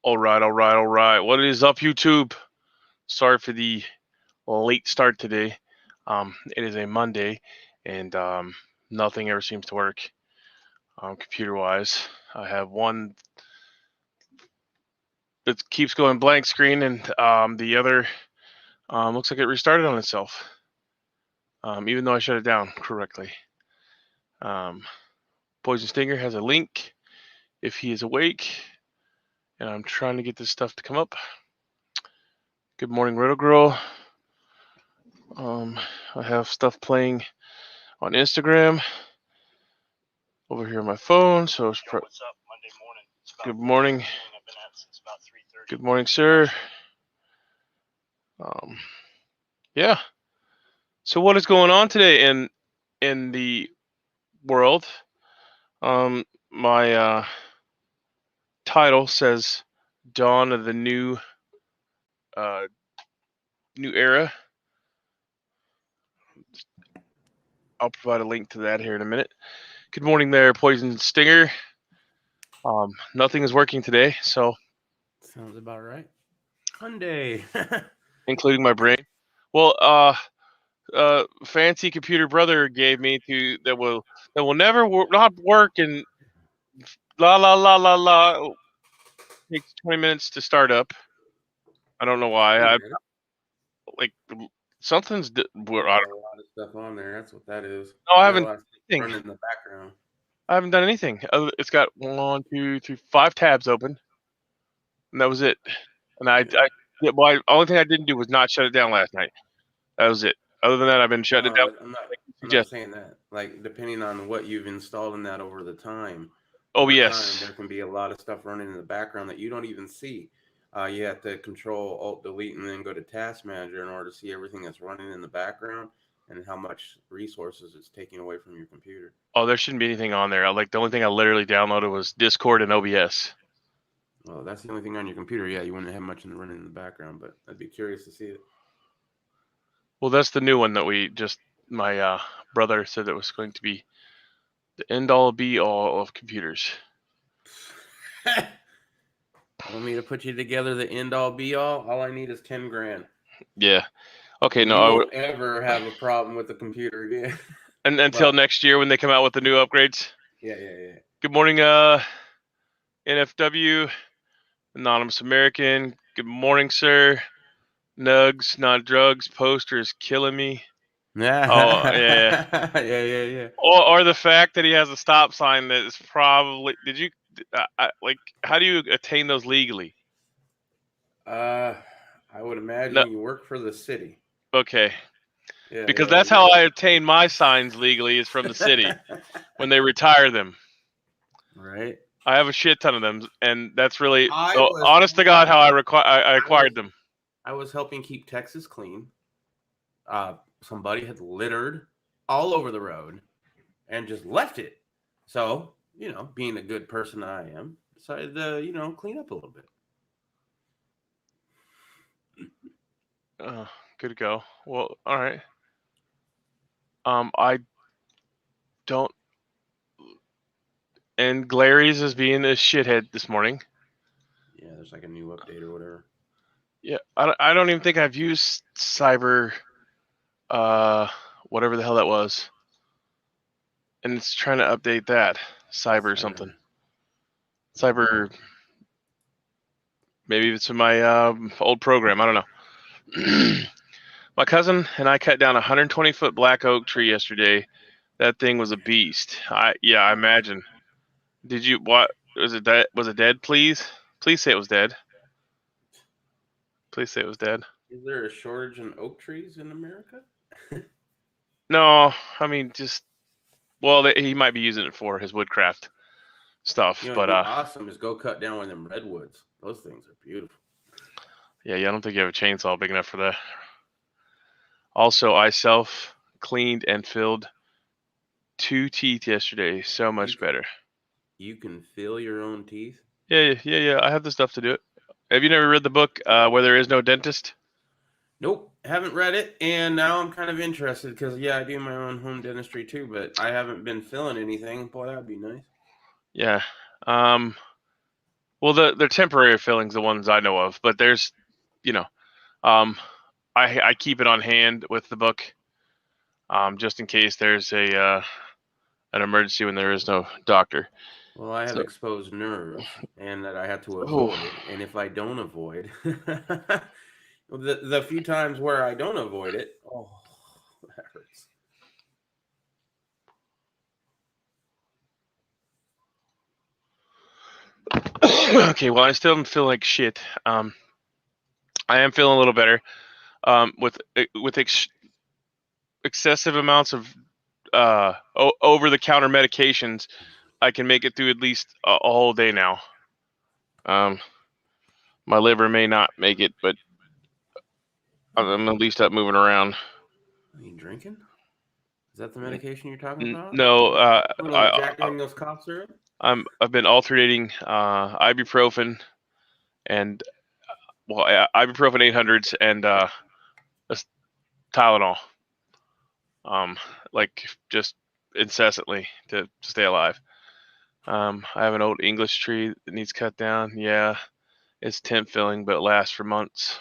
All right. What is up, YouTube? Sorry for the late start today. It is a Monday, and nothing ever seems to work computer-wise. I have one that keeps going blank screen, and the other looks like it restarted on itself, even though I shut it down correctly. Poison Stinger has a link if he is awake, and I'm trying to get this stuff to come up. Good morning, Riddle Girl. I have stuff playing on Instagram over here on my phone. So it's what's up, Monday morning? Good morning. I've been at since about 3:30. Good morning, sir. Yeah. So what is going on today in the world? My title says "Dawn of the New Era." I'll provide a link to that here in a minute. Good morning there, Poison Stinger. Nothing is working today, so sounds about right. Monday, including my brain. Well, fancy computer brother gave me that will never not work and la. Takes 20 minutes to start up. I don't know why. I like something's. I don't know. A lot of stuff on there. That's what that is. No, I haven't. Running in the background. I haven't done anything. It's got 1, 2, 3, 5 tabs open, and that was it. And only thing I didn't do was not shut it down last night. That was it. Other than that, I've been shutting it down. I'm not saying that. Like, depending on what you've installed in that over the time. Yes. There can be a lot of stuff running in the background that you don't even see. You have to Control Alt Delete and then go to Task Manager in order to see everything that's running in the background and how much resources it's taking away from your computer. Oh, there shouldn't be anything on there. Like, the only thing I literally downloaded was Discord and OBS. Well, that's the only thing on your computer. Yeah, you wouldn't have much running in the background, but I'd be curious to see it. Well, that's the new one that my brother said that was going to be the end-all, be-all of computers. Want me to put you together the end-all, be-all? All I need is 10 grand. Yeah. Okay, no, I won't ever have a problem with the computer again. And until next year when they come out with the new upgrades. Yeah. Good morning, NFW, Anonymous American. Good morning, sir. Nugs, not drugs. Poster is killing me. Yeah. Oh, yeah. Yeah. Or the fact that he has a stop sign that is probably. Did you how do you attain those legally? I would imagine you work for the city. Okay. Yeah, because that's how I obtain my signs legally, is from the city when they retire them. Right. I have a shit ton of them, and that's really honest to God how I acquired them. I was helping keep Texas clean. Somebody had littered all over the road and just left it. So, being a good person I am, decided to, clean up a little bit. Good to go. Well, all right. I don't. And Glary's is being a shithead this morning. Yeah, there's like a new update or whatever. Yeah, I don't even think I've used Cyber, whatever the hell that was. And it's trying to update that. Cyber something. Cyber. Maybe it's in my old program. I don't know. My cousin and I cut down a 120-foot black oak tree yesterday. That thing was a beast. I imagine. Did you? What was it? Was it dead? Please say it was dead. Please say it was dead. Is there a shortage in oak trees in America? No, I mean he might be using it for his woodcraft stuff. But awesome is go cut down one of them redwoods. Those things are beautiful. Yeah. I don't think you have a chainsaw big enough for that. Also, I self-cleaned and filled 2 teeth yesterday. So much better. You can fill your own teeth? Yeah. I have the stuff to do it. Have you never read the book Where There Is No Dentist? Nope, haven't read it, and now I'm kind of interested because, I do my own home dentistry too, but I haven't been filling anything. Boy, that would be nice. Yeah. Well, the temporary fillings, the ones I know of, but there's, you know, I keep it on hand with the book, just in case there's an emergency when there is no doctor. Well, I have So, exposed nerves, and that I have to oh, avoid. And if I don't avoid, the few times where I don't avoid it, oh, that hurts. okay. Well, I still feel like shit. I am feeling a little better. With excessive amounts of over the counter medications, I can make it through at least a whole day now. My liver may not make it, but I'm at least up moving around. Are you drinking? Is that the medication you're talking about? No, A little Jack Daniel's cough syrup? I've been alternating ibuprofen and ibuprofen 800s and Tylenol, like just incessantly to stay alive. I have an old English tree that needs cut down. Yeah, it's temp filling, but it lasts for months.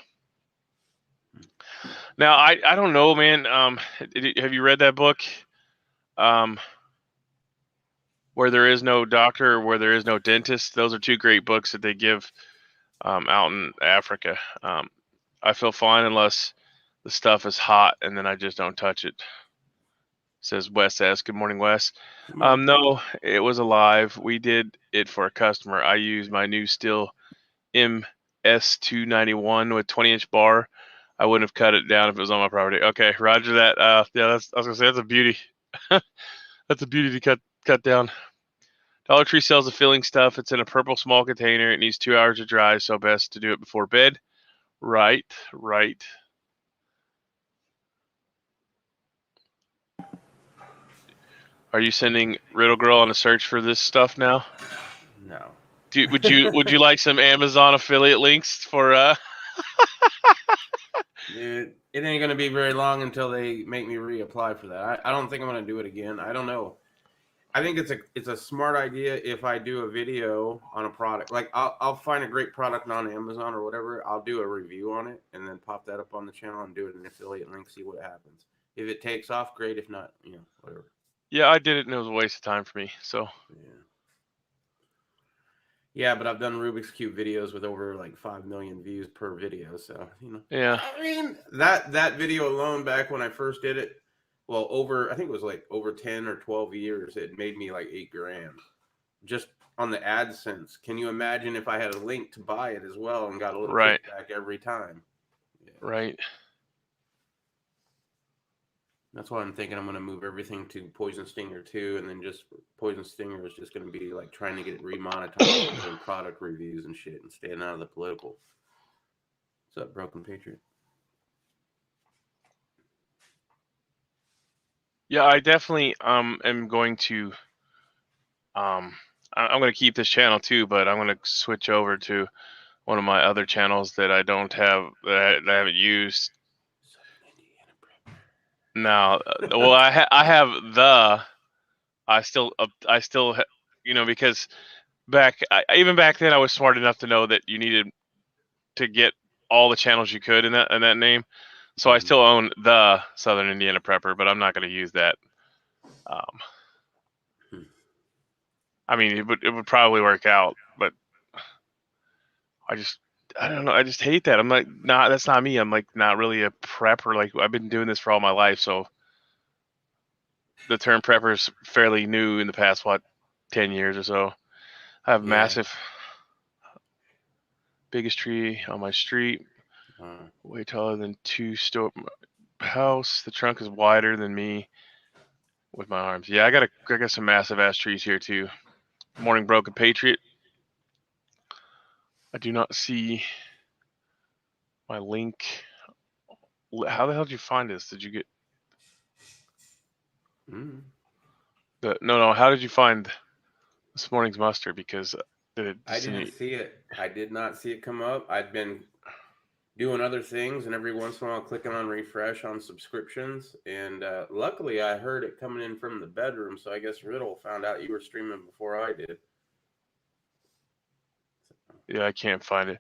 Now I don't know, man. Have you read that book? Where there is no doctor, or where there is no dentist. Those are two great books that they give out in Africa. I feel fine unless the stuff is hot, and then I just don't touch it. Says Wes S. Good morning, Wes. No, it was alive. We did it for a customer. I used my new Steel MS291 with 20-inch bar. I wouldn't have cut it down if it was on my property. Okay, roger that. Yeah, I was gonna say that's a beauty. That's a beauty to cut down. Dollar Tree sells the filling stuff. It's in a purple small container. It needs 2 hours to dry, so best to do it before bed. Right. Are you sending Riddle Girl on a search for this stuff now? No. Would you like some Amazon affiliate links for Dude, it ain't gonna be very long until they make me reapply for that. I don't think I'm gonna do it again. I don't know. I think it's a smart idea if I do a video on a product. Like I'll find a great product on Amazon or whatever. I'll do a review on it and then pop that up on the channel and do it an affiliate link, see what happens. If it takes off, great. If not, whatever. Yeah, I did it and it was a waste of time for me. So yeah, but I've done Rubik's Cube videos with over like 5 million views per video. So yeah. I mean that video alone back when I first did it. Well, I think it was like over 10 or 12 years, it made me like $8,000 just on the AdSense. Can you imagine if I had a link to buy it as well and got a little kickback every time? Yeah. Right. That's why I'm thinking I'm going to move everything to Poison Stinger 2, and then just Poison Stinger is just going to be like trying to get it remonetized and product reviews and shit and staying out of the political. What's up, Broken Patriot? Yeah, I definitely am going to I'm going to keep this channel too, but I'm going to switch over to one of my other channels that I don't have that I haven't used. No, well, I still because even back then I was smart enough to know that you needed to get all the channels you could in that name. So I still own the Southern Indiana Prepper, but I'm not going to use that. I mean, it would probably work out, but I don't know. I just hate that. I'm like, nah, that's not me. I'm like not really a prepper. Like I've been doing this for all my life, so the term prepper is fairly new in the past 10 years or so. I have massive, biggest tree on my street, way taller than 2-story house. The trunk is wider than me with my arms. Yeah, I got some massive ass trees here too. Morning, Broken Patriot. I do not see my link. How the hell did you find this? Did you get no? How did you find this morning's muster? Because I didn't see it. I did not see it come up. I'd been doing other things, and every once in a while clicking on refresh on subscriptions. And luckily, I heard it coming in from the bedroom, so I guess Riddle found out you were streaming before I did. Yeah, I can't find it.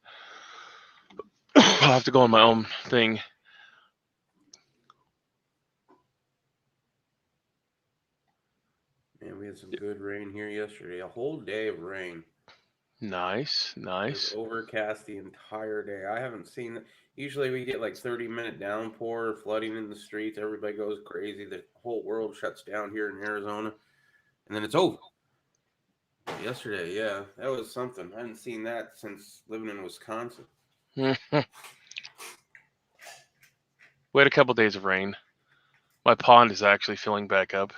I'll have to go on my own thing. Man, we had some good rain here yesterday. A whole day of rain. Nice, It was nice. overcast the entire day. I haven't seen. Usually we get like 30-minute downpour, flooding in the streets. Everybody goes crazy. The whole world shuts down here in Arizona, and then it's over. Yesterday, yeah, that was something. I hadn't seen that since living in Wisconsin. We had a couple days of rain. My pond is actually filling back up.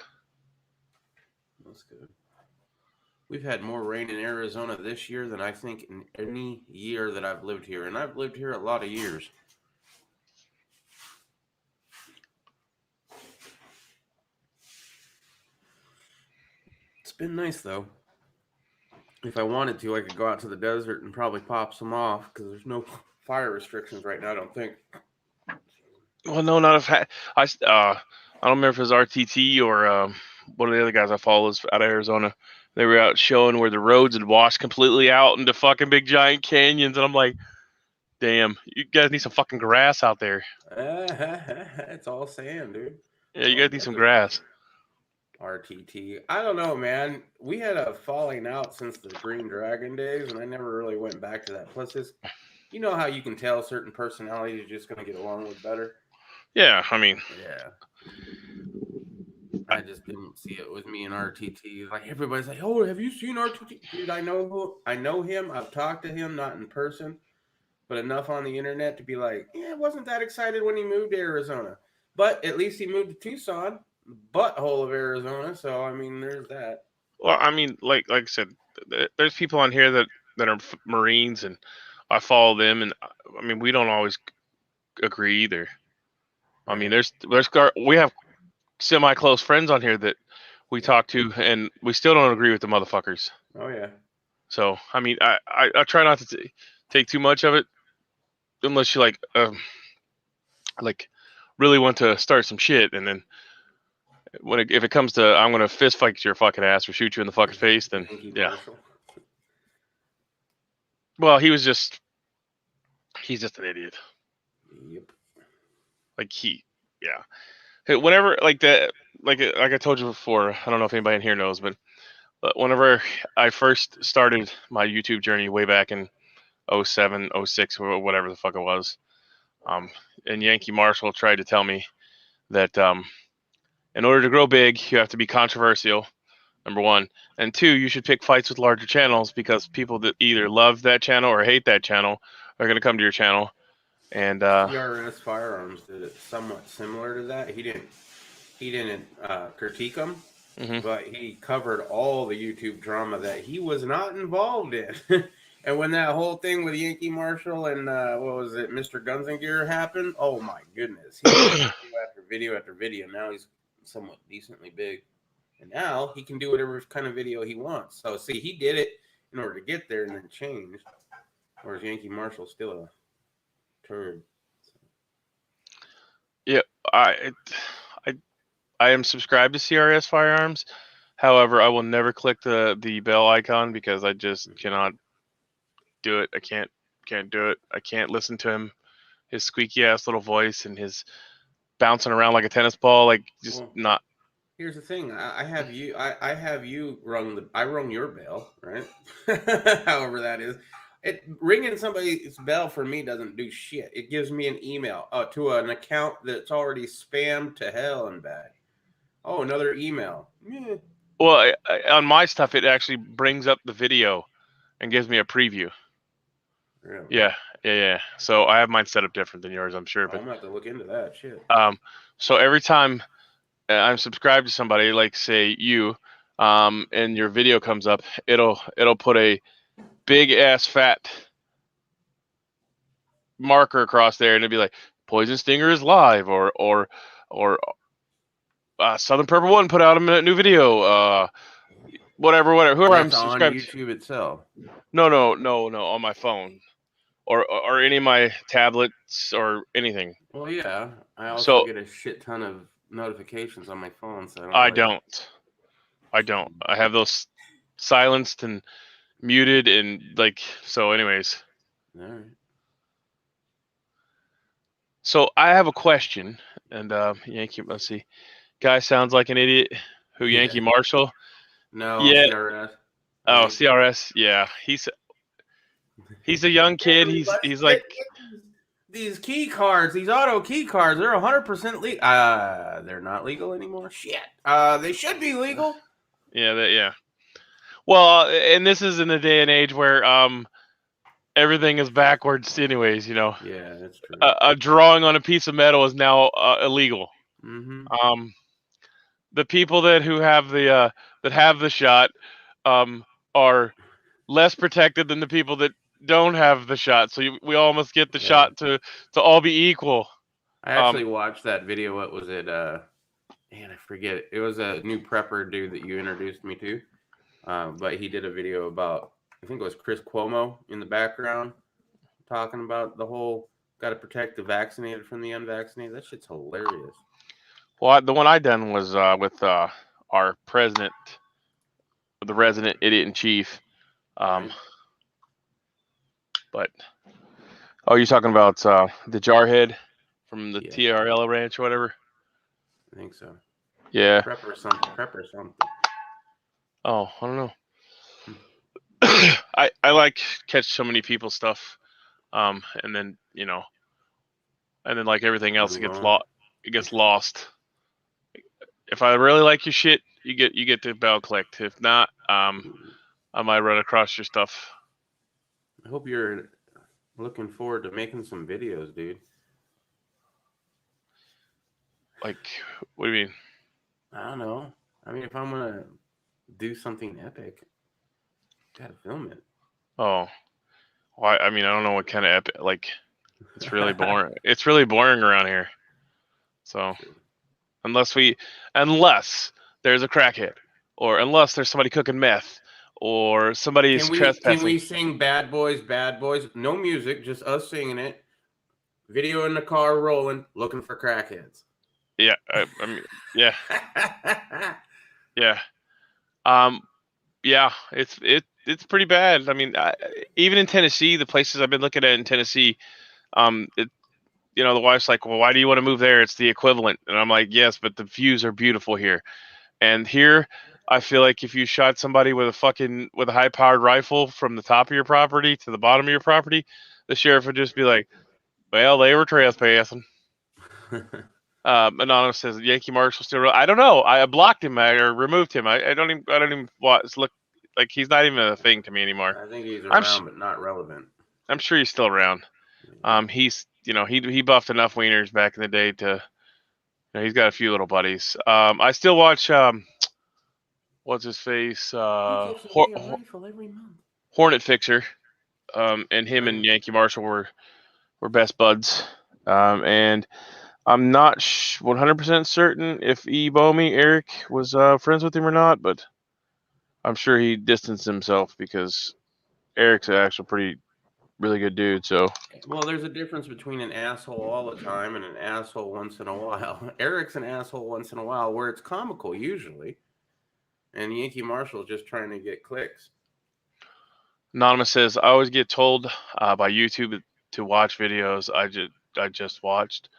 That's good. We've had more rain in Arizona this year than I think in any year that I've lived here, and I've lived here a lot of years. It's been nice though. If I wanted to, I could go out to the desert and probably pop some off because there's no fire restrictions right now. I don't think. Well, no, not if I don't remember if it was RTT or one of the other guys I follow is out of Arizona. They were out showing where the roads had washed completely out into fucking big giant canyons, and I'm like, damn, you guys need some fucking grass out there. It's all sand, dude. Yeah, you All guys need some desert. grass. RTT. I don't know, man. We had a falling out since the Green Dragon days, and I never really went back to that. Plus, this, you know how you can tell certain personalities are just going to get along with better? Yeah, I mean, Yeah. I just didn't see it with me and RTT. Like everybody's like, "Oh, have you seen RTT?" Dude, I know him. I've talked to him, not in person, but enough on the internet to be like, "Yeah, I wasn't that excited when he moved to Arizona." But at least he moved to Tucson, butthole of Arizona. So I mean, there's that. well, I mean, like I said, there's people on here that are Marines, and I follow them, and I mean, we don't always agree either. I mean, Right. we have semi close friends on here that we Yeah. talk to, and we still don't agree with the motherfuckers. Oh yeah. So I mean, I try not to take too much of it unless you like really want to start some shit, and then if it comes to I'm gonna fist fight your fucking ass or shoot you in the fucking face, then Yankee yeah. Marshall. Well, he's just an idiot. Yep. Like yeah. Hey, whenever like that, like I told you before, I don't know if anybody in here knows, but whenever I first started my YouTube journey way back in 07, 06, or whatever the fuck it was, and Yankee Marshall tried to tell me that in order to grow big, you have to be controversial, number one, and two, you should pick fights with larger channels because people that either love that channel or hate that channel are going to come to your channel. And CRS Firearms did it somewhat similar to that. He didn't critique them, mhm. but he covered all the YouTube drama that he was not involved in. And when that whole thing with Yankee Marshall and what was it, Mr. Guns and Gear happened, oh my goodness, he did video after video after video. Now he's somewhat decently big, and now he can do whatever kind of video he wants. So see, he did it in order to get there and then changed, whereas Yankee Marshall's still a turd. Yeah, I I I am subscribed to CRS Firearms. However, I will never click the bell icon because I just cannot do it. I can't do it. I can't listen to him, his squeaky ass little voice and his bouncing around like a tennis ball. Like just Well, not. here's the thing. I have you. I have you rung I rung your bell, right? However that is. It ringing somebody's bell for me doesn't do shit. It gives me an email to an account that's already spammed to hell and back. Oh, another email. Well, on my stuff, it actually brings up the video and gives me a preview. Really? Yeah. So I have mine set up different than yours, I'm sure. I'm But gonna have to look into that shit. so every time I'm subscribed to somebody, like say you, and your video comes up, it'll put a big ass fat marker across there, and it'll be like Poison Stinger is live, or Southern Purple One put out a new video. Whatever. Whoever I'm That's on subscribed to. YouTube itself. No, on my phone, or any of my tablets or anything. Well, yeah. I also So get a shit ton of notifications on my phone, so I don't I really. don't. I have those silenced, and muted and like so. Anyways, All right. so I have a question, and Yankee. Let's see. Guy sounds like an idiot. Who Yankee Yeah. Marshall? No, Yeah. CRS. I Oh, think. CRS. Yeah, he's a young kid. He's like Get these key cards, these auto key cards. They're 100% legal. They're not legal anymore. Shit. They should be legal. yeah. Well, and this is in the day and age where everything is backwards. Anyways, Yeah, that's true. a drawing on a piece of metal is now illegal. Mm-hmm. The people that have the shot are less protected than the people that don't have the shot. So we all must get the Yeah. shot to all be equal. I actually watched that video. What was it? Man, I forget. It was a new prepper dude that you introduced me to. But he did a video about, I think it was Chris Cuomo in the background talking about the whole got to protect the vaccinated from the unvaccinated. That shit's hilarious. Well, the one I done was with our president, the resident idiot in chief. Right. But you're talking about the Jarhead from the Yeah. TRL ranch or whatever. I think so. Yeah. Prepper something. Oh, I don't know. I like catch so many people's stuff, and then like everything else, it gets lost. If I really like your shit, you get the bell clicked. If not, I might run across your stuff. I hope you're looking forward to making some videos, dude. Like, what do you mean? I don't know. I mean, if I'm gonna do something epic, gotta film it. Oh, well, I mean, I don't know what kind of epic. Like, it's really boring. It's really boring around here. So, unless there's a crackhead, or unless there's somebody cooking meth, or somebody's trespassing. Can we sing Bad Boys, Bad Boys? No music, just us singing it. Video in the car rolling, looking for crackheads. Yeah, I mean, yeah, yeah. Yeah, it's pretty bad. I mean, even in Tennessee, the places I've been looking at in Tennessee, the wife's like, "Well, why do you want to move there? It's the equivalent." And I'm like, "Yes, but the views are beautiful here." And here, I feel like if you shot somebody with a high-powered rifle from the top of your property to the bottom of your property, the sheriff would just be like, "Well, they were trespassing." Anonymous says Yankee Marshall still. I don't know. I blocked him or removed him. I don't even look like he's not even a thing to me anymore. I think he's around, but not relevant. I'm sure he's still around. He's he buffed enough wieners back in the day to. He's got a few little buddies. I still watch what's his face Hornet Fixer, and him and Yankee Marshall were best buds, and I'm not 100% certain if Eric was friends with him or not, but I'm sure he distanced himself because Eric's actually really good dude. So, well, there's a difference between an asshole all the time and an asshole once in a while. Eric's an asshole once in a while, where it's comical usually, and Yankee Marshall's just trying to get clicks. Anonymous says, I always get told by YouTube to watch videos I just watched,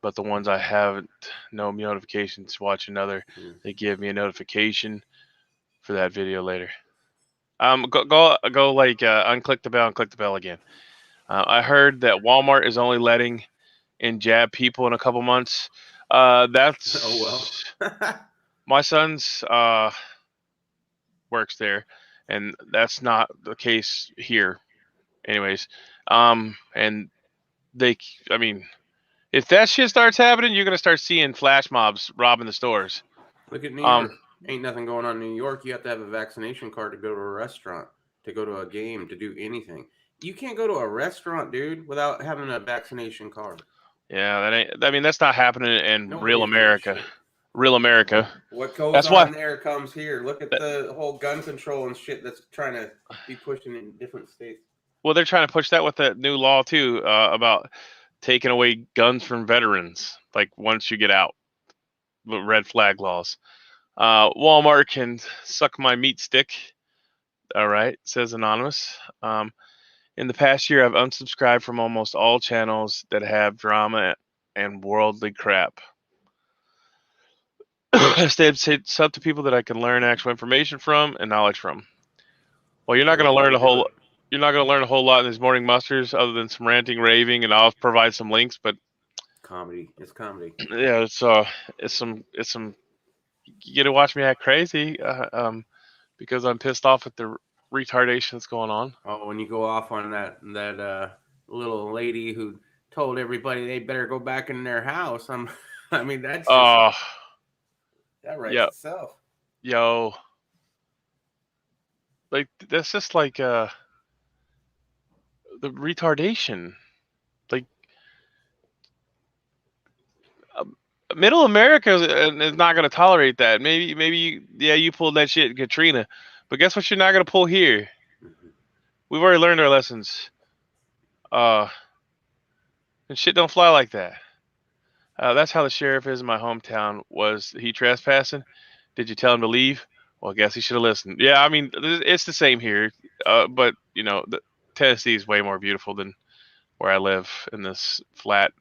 but the ones I haven't, no notifications to watch another. They give me a notification for that video later. Go like unclick the bell again. I heard that Walmart is only letting in jab people in a couple months. That's my son's works there, and that's not the case here. Anyways, and I mean, if that shit starts happening, you're gonna start seeing flash mobs robbing the stores. Look at New York. Ain't nothing going on in New York. You have to have a vaccination card to go to a restaurant, to go to a game, to do anything. You can't go to a restaurant, dude, without having a vaccination card. Yeah, that's not happening in real America. Real America. What goes on there comes here. Look at the whole gun control and shit that's trying to be pushed in different states. Well, they're trying to push that with that new law too, about taking away guns from veterans. Like once you get out, red flag laws. Walmart can suck my meat stick. All right, says Anonymous. In the past year, I've unsubscribed from almost all channels that have drama and worldly crap. I stayed sub to people that I can learn actual information from and knowledge from. Well, you're not going to learn a whole. You're not going to learn a whole lot in these morning musters, other than some ranting, raving, and I'll provide some links. But comedy, it's comedy. yeah, it's some. You get to watch me act crazy, because I'm pissed off at the retardation that's going on. Oh, when you go off on that little lady who told everybody they better go back in their house, I mean that's just that writes itself. Yo, like that's just like the retardation. Like middle America is not going to tolerate that. Maybe you pulled that shit in Katrina, but guess what? You're not going to pull here. We've already learned our lessons. And shit don't fly like that. That's how the sheriff is in my hometown. Was he trespassing? Did you tell him to leave? Well, I guess he should have listened. Yeah, I mean, it's the same here. But, Tennessee is way more beautiful than where I live in this flat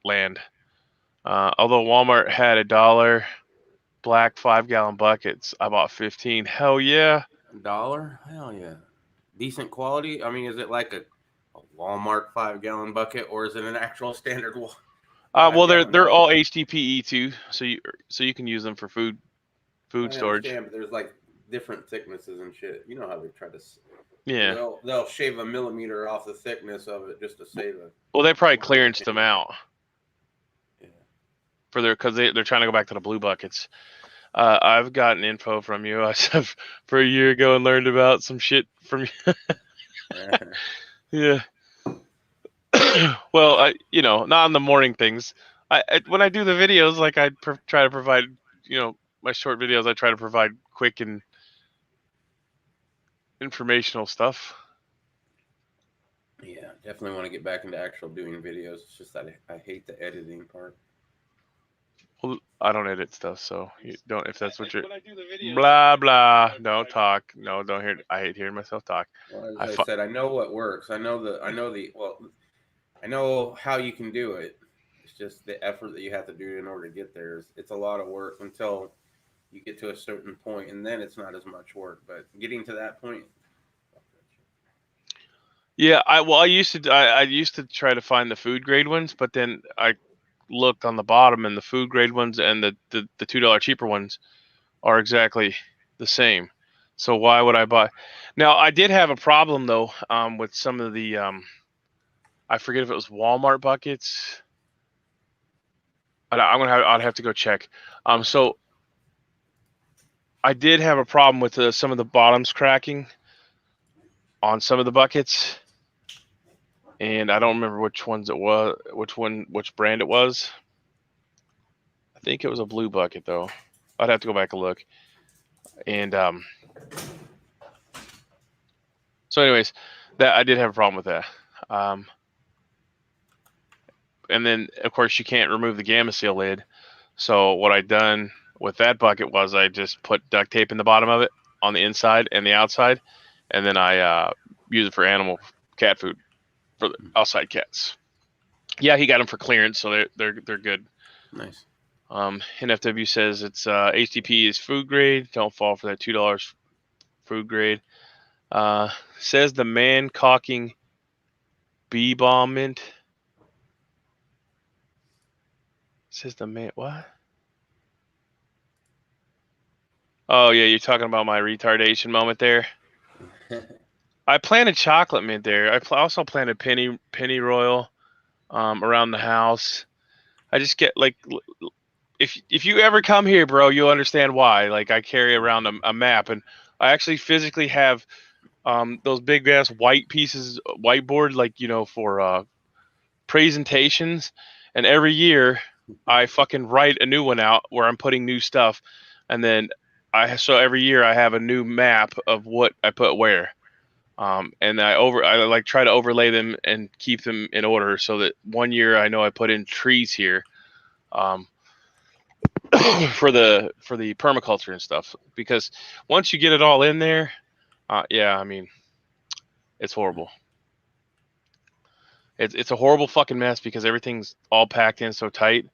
land. Although Walmart had $1 black 5-gallon buckets, I bought 15. Hell yeah. $1? Hell yeah. Decent quality? I mean, is it like a Walmart 5-gallon bucket, or is it an actual standard one? Well, they're all HDPE too, so you can use them for food storage. But there's like different thicknesses and shit. You know how they try to. Yeah. They'll shave a millimeter off the thickness of it just to save it. Well, they probably clearanced them out. Yeah. Because they're trying to go back to the blue buckets. I've gotten info from you. I for a year ago and learned about some shit from you. Yeah. Well, not in the morning things. When I do the videos, like I try to provide, my short videos, I try to provide quick and informational stuff. Yeah, definitely want to get back into actual doing videos. It's just that I hate the editing part. Well, I don't edit stuff, so you don't. If that's what you're, when I do the videos, blah blah. Don't talk. No, don't hear. I hate hearing myself talk. Well, as I said, I know what works. I know how you can do it. It's just the effort that you have to do in order to get there. It's a lot of work until you get to a certain point, and then it's not as much work. But getting to that point. Yeah, I used to try to find the food grade ones, but then I looked on the bottom, and the food grade ones and the $2 cheaper ones are exactly the same. So why would I buy? Now I did have a problem though, with some of the I forget if it was Walmart buckets. I'd have to go check. So I did have a problem with some of the bottoms cracking on some of the buckets, and I don't remember which ones it was, which brand it was. I think it was a blue bucket though. I'd have to go back and look. And so anyways, that I did have a problem with that. And then of course you can't remove the Gamma Seal lid. So what I done with that bucket was I just put duct tape in the bottom of it on the inside and the outside, and then I use it for cat food for the outside cats. Yeah, he got them for clearance, so they're good. Nice. NFW says it's HDP is food grade. Don't fall for that $2 food grade. Says the man caulking bee balm mint. Says the man what? Oh yeah, you're talking about my retardation moment there. I planted chocolate mint there. I also planted pennyroyal around the house. I just get like, if you ever come here, bro, you'll understand why. Like I carry around a map, and I actually physically have those big ass white pieces, whiteboard, like for presentations. And every year I fucking write a new one out where I'm putting new stuff, and then so every year I have a new map of what I put where. And I like try to overlay them and keep them in order so that one year I know I put in trees here, for the permaculture and stuff, because once you get it all in there, Yeah, I mean, it's horrible. It's a horrible fucking mess because everything's all packed in so tight,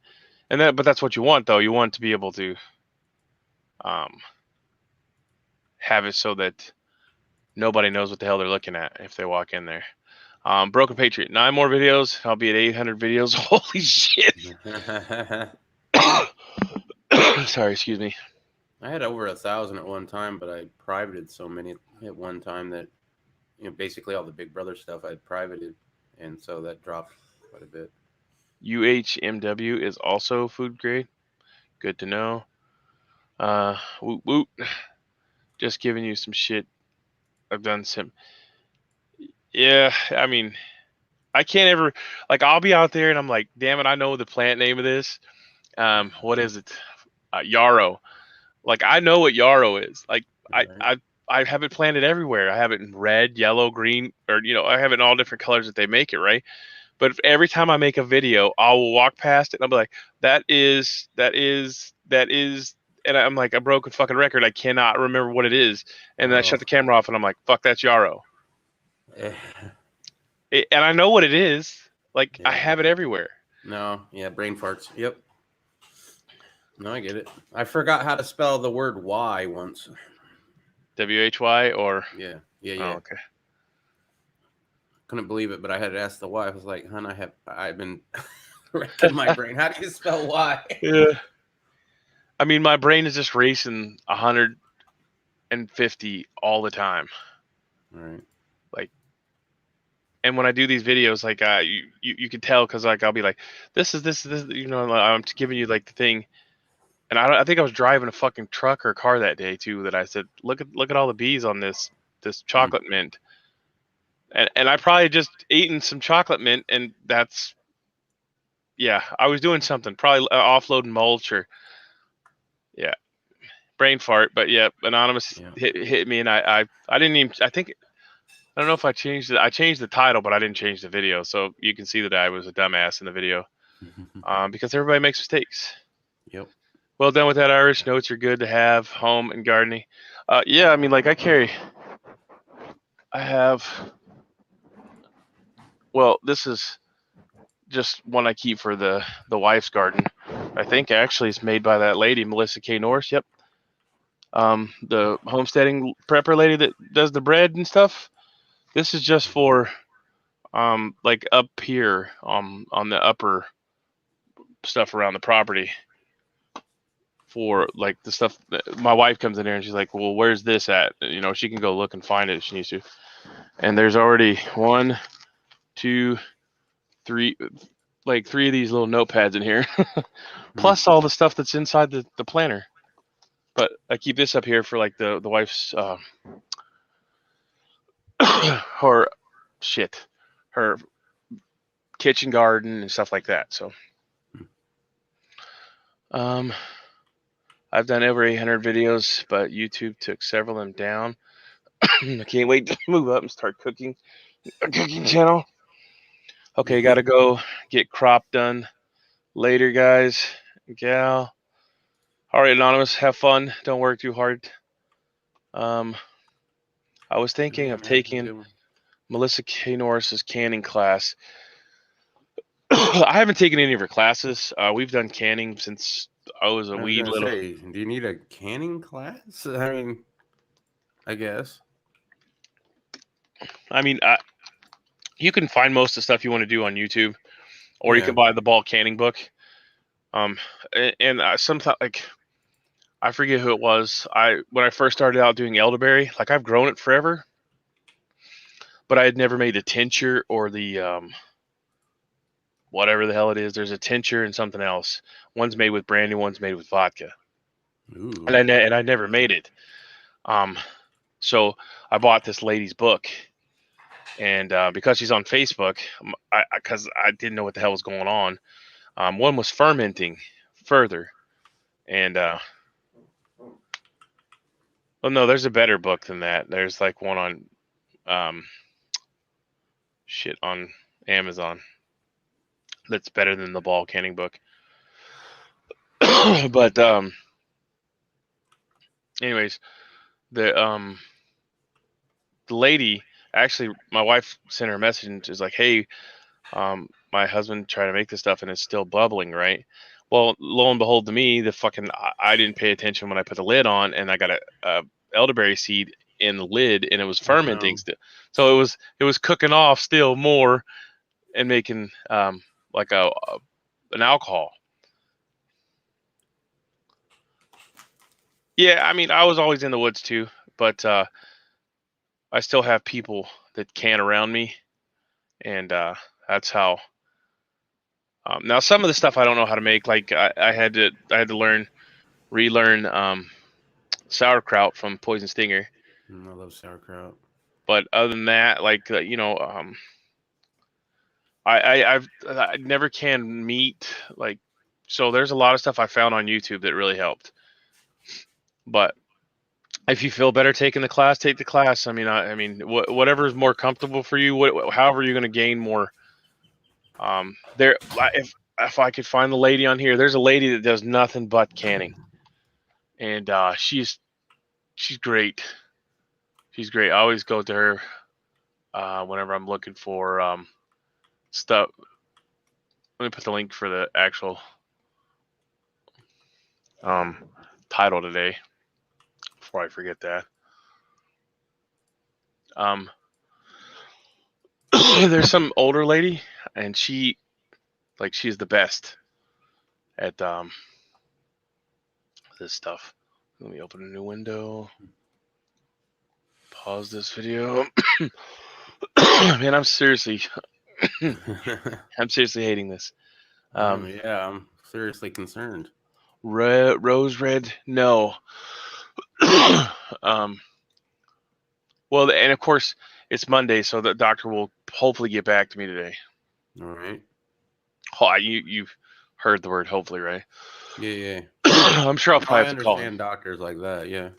but that's what you want though. You want to be able to um, have it so that nobody knows what the hell they're looking at if they walk in there. Broken Patriot, 9 more videos. I'll be at 800 videos. Holy shit! Sorry, excuse me. I had over 1,000 at one time, but I privated so many at one time that basically all the Big Brother stuff I privated, and so that dropped quite a bit. UHMW is also food grade. Good to know. Woot woot. Just giving you some shit. I've done some. Yeah, I mean, I can't ever I'll be out there and I'm like, damn it, I know the plant name of this. What is it? Yarrow. Like I know what yarrow is. Like Right. I have it planted everywhere. I have it in red, yellow, green, or I have it in all different colors that they make it, right? But every time I make a video, I will walk past it and I'll be like, that is, and I'm like a broken fucking record. I cannot remember what it is. And then I shut the camera off and I'm like, fuck, that's yarrow. And I know what it is. Like I have it everywhere. No, yeah, brain farts. Yep. No, I get it. I forgot how to spell the word Y once. WHY or yeah. Oh, okay. Couldn't believe it, but I had to ask the wife. I was like, "Hun, I've been wrecking my brain. How do you spell Y?" Yeah. I mean, my brain is just racing 150 all the time. Right. And when I do these videos, you can tell because I'll be like, this is I'm giving you like the thing, and I think I was driving a fucking truck or a car that day too. That I said, look at all the bees on this chocolate mint, and I probably just eaten some chocolate mint, and that's I was doing something, probably offloading mulch or brain fart, but anonymous hit me, and I didn't even I don't know if I changed it. I changed the title, but I didn't change the video. So you can see that I was a dumbass in the video because everybody makes mistakes. Yep. Well done with that, Irish. Notes are good to have. Home and gardening. I mean, I have. Well, this is just one I keep for the wife's garden. I think actually it's made by that lady, Melissa K. Norris. Yep. The homesteading prepper lady that does the bread and stuff. This is just for like up here on the upper stuff around the property for like the stuff that my wife comes in here and she's like, well, where's this at? She can go look and find it if she needs to. And there's already 1, 2, 3, like 3 of these little notepads in here, plus all the stuff that's inside the planter. But I keep this up here for like the wife's her kitchen garden and stuff like that. So I've done over 800 videos, but YouTube took several of them down. I can't wait to move up and start cooking a cooking channel. Okay, gotta go get crop done later, guys. Gal. All right, Anonymous, have fun. Don't work too hard. I was thinking of taking Melissa K. Norris's canning class. I haven't taken any of her classes. We've done canning since I was a wee little. Say, do you need a canning class? I mean, I guess. I mean, you can find most of the stuff you want to do on YouTube, or you can buy the bulk canning book. And sometimes I forget who it was. When I first started out doing elderberry, like I've grown it forever, but I had never made the tincture or the whatever the hell it is. There's a tincture and something else. One's made with brandy, one's made with vodka. Ooh. And I never made it. So I bought this lady's book, and because she's on Facebook, because I didn't know what the hell was going on. One was fermenting further, and well, no, there's a better book than that. There's like one on on Amazon that's better than the ball canning book. But anyways, the the lady, actually, my wife sent her a message and is like, "Hey, my husband tried to make this stuff and it's still bubbling, right?" Well, lo and behold, to me, I didn't pay attention when I put the lid on, and I got a elderberry seed in the lid, and it was fermenting still. So it was cooking off still more and making like an alcohol. Yeah, I mean, I was always in the woods too, but I still have people that can around me, and that's how. Now, some of the stuff I don't know how to make. Like I had to relearn sauerkraut from Poison Stinger. I love sauerkraut. But other than that, like I never canned meat. Like, so there's a lot of stuff I found on YouTube that really helped. But if you feel better taking the class, take the class. I mean, whatever is more comfortable for you. However you're going to gain more. If I could find the lady on here, there's a lady that does nothing but canning, and she's great. She's great. I always go to her whenever I'm looking for stuff. Let me put the link for the actual title today before I forget that. There's some older lady, and she's the best at this stuff. Let me open a new window. Pause this video. Man, I'm seriously hating this. Yeah, I'm seriously concerned. Rose red, no. Well, and of course it's Monday, so the doctor will hopefully get back to me today. All right. Oh, you've heard the word hopefully, right? Yeah. I'm sure I'll probably have to call him. I understand doctors like that. Yeah.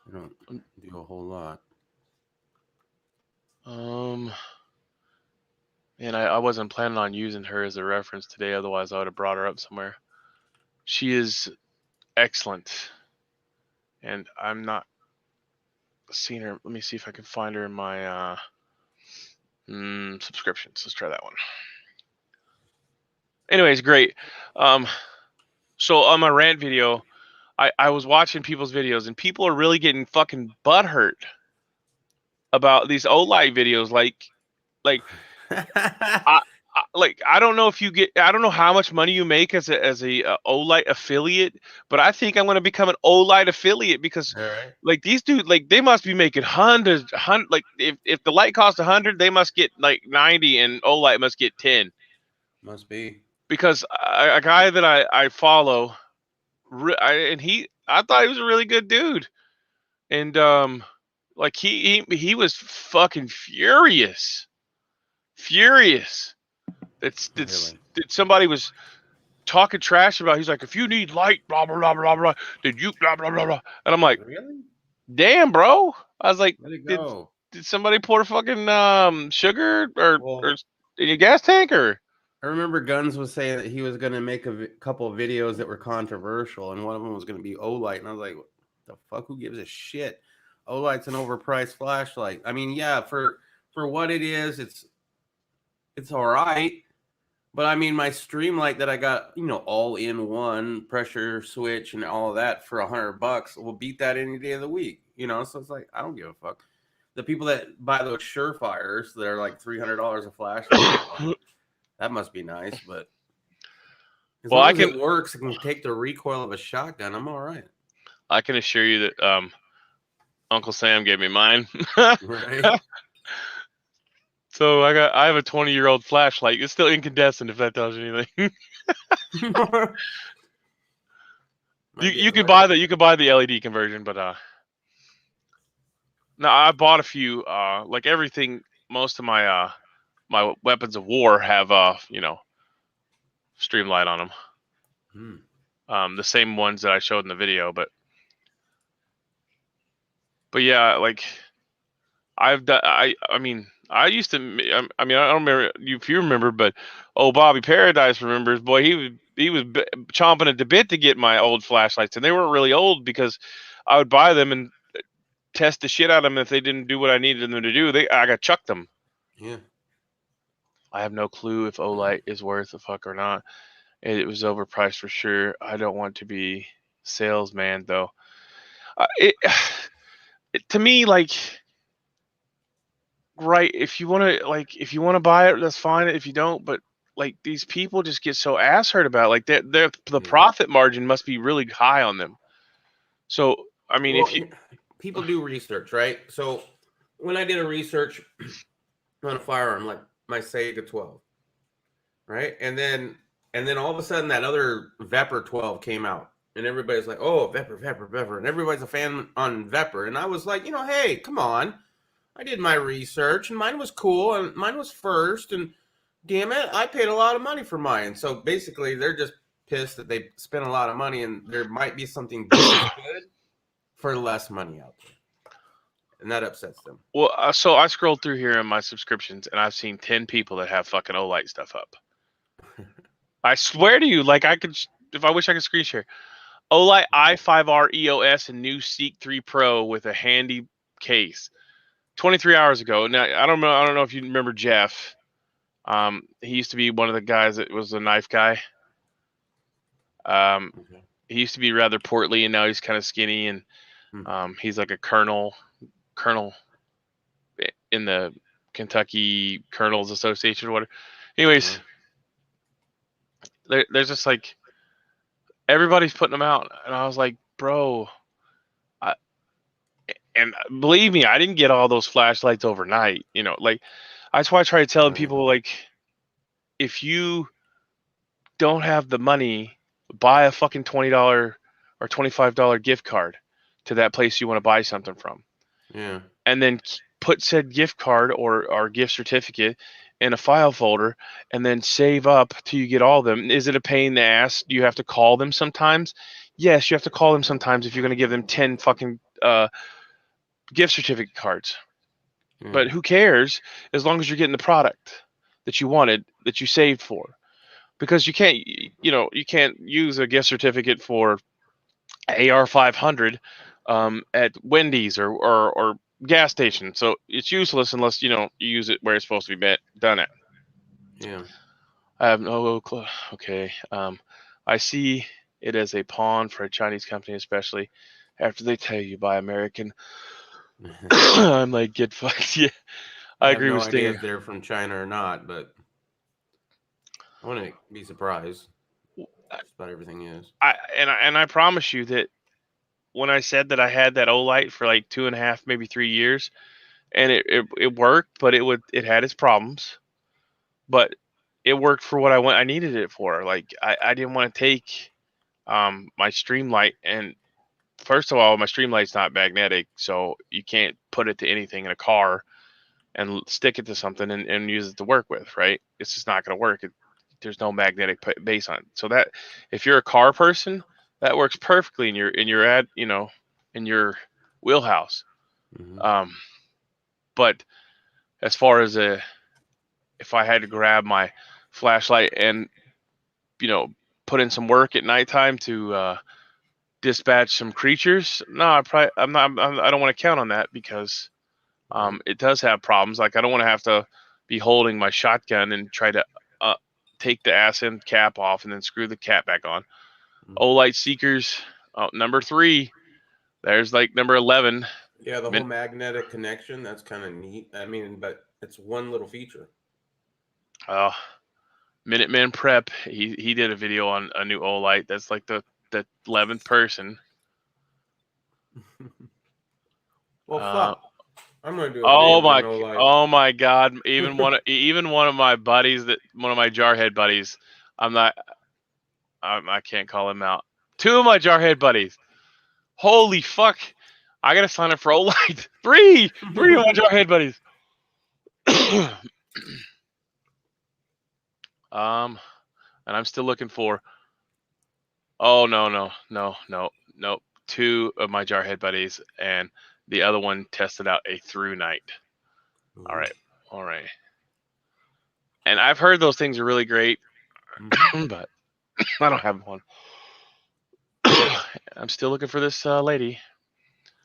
They don't do a whole lot. And I wasn't planning on using her as a reference today. Otherwise, I would have brought her up somewhere. She is excellent, and I'm not seeing her. Let me see if I can find her in my subscriptions. Let's try that one. Anyways, great. So on my rant video, I was watching people's videos, and people are really getting fucking butthurt about these Olight videos. Like I don't know if you get. I don't know how much money you make as a Olight affiliate, but I think I'm going to become an Olight affiliate because like these dudes, like they must be making hundreds. Like if the light costs 100, they must get like 90, and Olight must get 10. Must be. Because a guy that I follow, I thought he was a really good dude, and like he was fucking furious that somebody was talking trash about. He's like, if you need light, blah blah blah blah blah, then you blah blah blah blah, and I'm like, really? Damn, bro. I was like, did somebody pour fucking sugar or in your gas tank or? I remember Guns was saying that he was going to make a couple of videos that were controversial, and one of them was going to be Olight, and I was like, what the fuck? Who gives a shit? Olight's an overpriced flashlight. I mean, yeah, for what it is, it's all right. But I mean, my Streamlight that I got, all in one pressure switch and all of that for $100 will beat that any day of the week. So it's like, I don't give a fuck. The people that buy those Surefires that are like $300 a flashlight, that must be nice. But as long as it works, it can take the recoil of a shotgun. I'm all right. I can assure you that Uncle Sam gave me mine. Right. So I have a 20-year-old flashlight. It's still incandescent, if that tells you anything. you could buy the LED conversion, but no, I bought a few. Like everything, most of my my weapons of war have Streamlight on them. The same ones that I showed in the video, but yeah, like I've done. I mean. I used to. I mean, I don't remember if you remember, but Bobby Paradise remembers. Boy, he was chomping at the bit to get my old flashlights, and they weren't really old because I would buy them, and test the shit out of them. If they didn't do what I needed them to do, I got chucked them. Yeah. I have no clue if Olight is worth a fuck or not. It was overpriced for sure. I don't want to be salesman though. To me, like, right, if you want to buy it, that's fine. If you don't, but like these people just get so ass hurt about it. Like the profit margin must be really high on them. So I mean, well, people do research, right? So when I did a research on a firearm, like my Sega 12, right, and then all of a sudden that other Vepr 12 came out, and everybody's like, "Oh, Vepr," and everybody's a fan on Vepr, and I was like, hey, come on, I did my research, and mine was cool, and mine was first, and damn it, I paid a lot of money for mine. So basically, they're just pissed that they spent a lot of money, and there might be something good for less money out there. And that upsets them. Well, so I scrolled through here in my subscriptions, and I've seen 10 people that have fucking Olight stuff up. I swear to you, like if I wish I could screen share. Olight i5R EOS and new Seek 3 Pro with a handy case. 23 hours ago. Now I don't know if you remember Jeff. He used to be one of the guys that was a knife guy. He used to be rather portly, and now he's kind of skinny, and he's like a colonel in the Kentucky Colonels Association or whatever. Anyways, there's just like everybody's putting them out, and I was like, bro. And believe me, I didn't get all those flashlights overnight. Like that's why I try telling people, like, if you don't have the money, buy a fucking $20 or $25 gift card to that place you want to buy something from. Yeah. And then put said gift card or gift certificate in a file folder, and then save up till you get all of them. Is it a pain in the ass? Do you have to call them sometimes? Yes, you have to call them sometimes if you're going to give them 10 fucking gift certificate cards. But who cares as long as you're getting the product that you wanted, that you saved for. Because you can't use a gift certificate for AR-500 at Wendy's or gas station. So it's useless unless you use it where it's supposed to be done at. Yeah. I have no clue. Okay. I see it as a pawn for a Chinese company, especially after they tell you buy American. I'm like, get fucked. Yeah, I agree with Stinger. I have no idea if they're from China or not, but I wouldn't be surprised. Just about everything is. I promise you that when I said that I had that Olight for like 2.5, maybe 3 years, and it worked, but it had its problems, but it worked for what I needed it for. Like I didn't want to take my Streamlight, and first of all, my Streamlight's not magnetic, so you can't put it to anything in a car and stick it to something and use it to work with, right? It's just not going to work. There's no magnetic base on it. So that if you're a car person, that works perfectly in your wheelhouse. Mm-hmm. But as far as if I had to grab my flashlight and put in some work at nighttime to dispatch some creatures, no, I don't want to count on that, because it does have problems. Like I don't want to have to be holding my shotgun and try to take the ass end cap off and then screw the cap back on. Olight Seekers, number 3. There's like number 11. Yeah, the whole magnetic connection, that's kind of neat. I mean, but it's one little feature. Minuteman Prep, he did a video on a new Olight. That's like the 11th person. Well, fuck. I'm gonna do. Oh my God! Even one of my buddies, one of my jarhead buddies, I can't call him out. 2 of my jarhead buddies. Holy fuck! I gotta sign up for Olight. 3 of my jarhead buddies. And I'm still looking for. Oh no! 2 of my jarhead buddies, and the other one tested out a through night. All right. And I've heard those things are really great, but I don't have one. I'm still looking for this lady.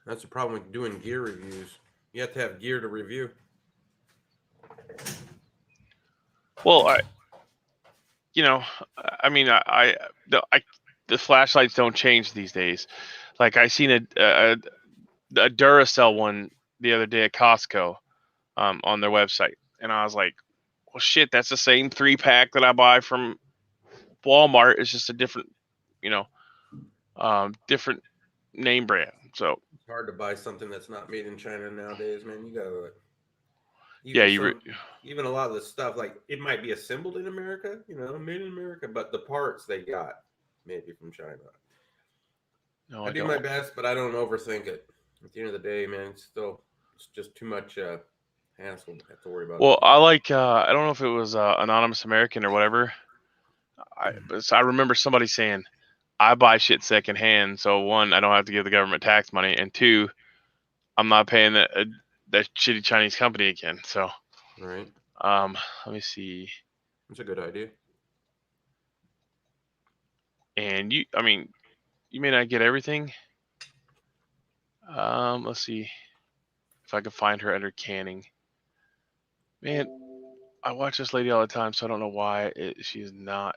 That's the problem with doing gear reviews. You have to have gear to review. Well, the flashlights don't change these days. Like I seen a Duracell one the other day at Costco, on their website, and I was like, well, shit, that's the same 3-pack that I buy from Walmart. It's just a different, different name brand. So It's hard to buy something that's not made in China nowadays, man. You gotta yeah, even a lot of the stuff, like it might be assembled in America, made in America, but the parts they got maybe from China. no, I do my best, but I don't overthink it. At the end of the day, man, it's just too much hassle to have to worry about. Well, I don't know if it was Anonymous American or whatever. I remember somebody saying, I buy shit secondhand, so one, I don't have to give the government tax money, and two, I'm not paying that shitty Chinese company again. So, right. Let me see. That's a good idea. And you may not get everything. Let's see if I can find her under canning. Man, I watch this lady all the time, so I don't know why she's not.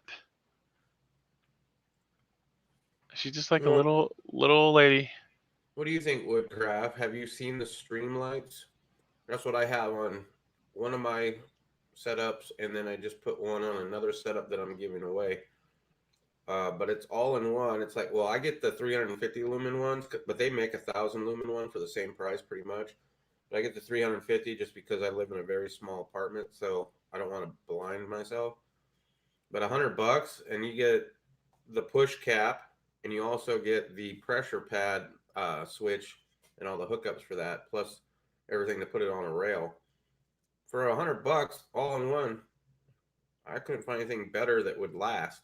She's just like a little old lady. What do you think, Woodcraft? Have you seen the stream lights? That's what I have on one of my setups, and then I just put one on another setup that I'm giving away. But it's all in one. It's like, well, I get the 350 lumen ones, but they make 1,000 lumen one for the same price, pretty much. But I get the 350 just because I live in a very small apartment, so I don't want to blind myself. But $100, and you get the push cap, and you also get the pressure pad switch and all the hookups for that, plus everything to put it on a rail. For $100, all in one, I couldn't find anything better that would last.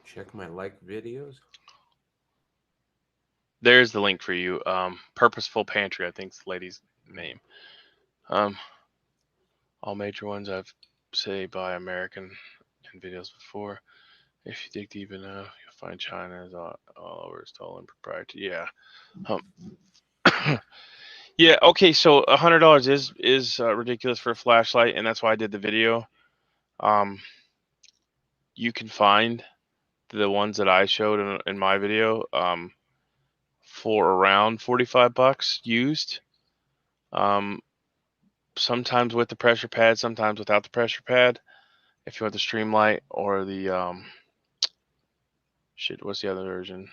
Check my like videos. There's the link for you. Purposeful Pantry, I think is the lady's name. All major ones I've say buy American in videos before. If you dig deep enough, you'll find China is all over stolen proprietary. Yeah. Yeah. Okay. So $100 is ridiculous for a flashlight, and that's why I did the video. You can find the ones that I showed in my video for around $45 used. Sometimes with the pressure pad, sometimes without the pressure pad. If you want the Streamlight or the what's the other version?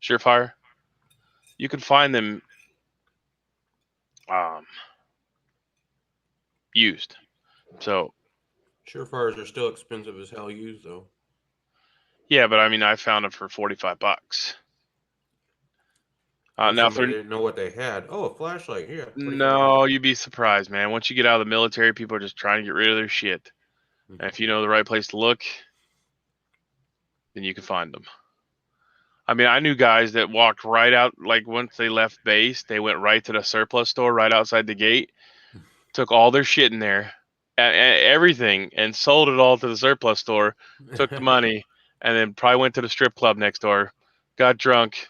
Surefire. You can find them used. So Surefires are still expensive as hell used though. yeah, but I mean, I found them for $45. Now, if somebody didn't know what they had. Oh, a flashlight. Yeah. No, you'd be surprised, man. Once you get out of the military, people are just trying to get rid of their shit. And if you know the right place to look, then you can find them. I mean, I knew guys that walked right out, like once they left base, they went right to the surplus store right outside the gate, took all their shit in there, everything, and sold it all to the surplus store, took the money, and then probably went to the strip club next door, got drunk.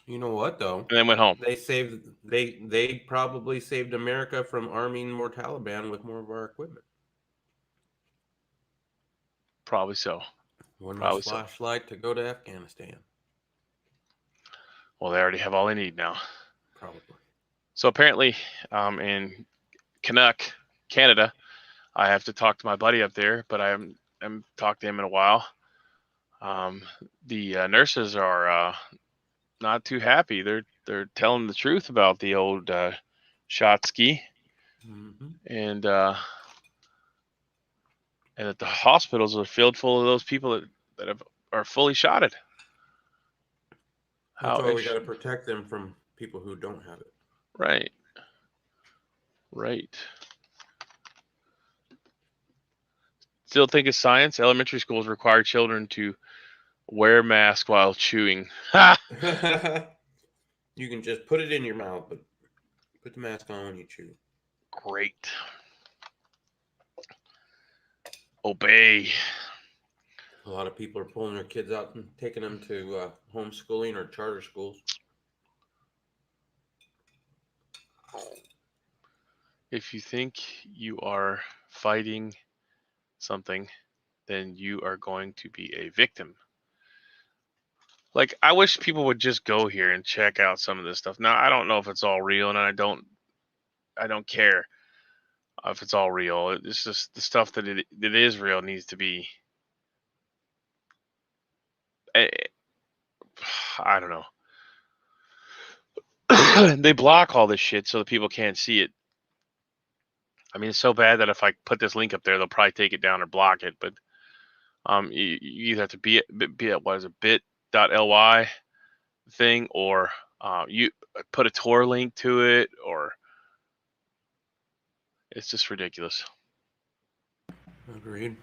You know what though? And then went home. They probably saved America from arming more Taliban with more of our equipment. Probably so. One less flashlight to go to Afghanistan. Well, they already have all they need now. Probably. So apparently, in Canuck, Canada, I have to talk to my buddy up there, but I haven't talked to him in a while. The nurses are not too happy. They're telling the truth about the old shot ski, and that the hospitals are filled full of those people that are fully shotted. That's why we got to protect them from people who don't have it. Right. Still think it's science. Elementary schools require children to wear masks while chewing. You can just put it in your mouth, but put the mask on when you chew. Great. Obey. A lot of people are pulling their kids out and taking them to homeschooling or charter schools. If you think you are fighting something, then you are going to be a victim. Like, I wish people would just go here and check out some of this stuff. Now, I don't know if it's all real, and I don't care if it's all real. It's just the stuff that it is real needs to be. I don't know. They block all this shit so that people can't see it. I mean, it's so bad that if I put this link up there, they'll probably take it down or block it. But you either have to be at what is it, bit.ly thing, or you put a Tor link to it, or it's just ridiculous. Agreed.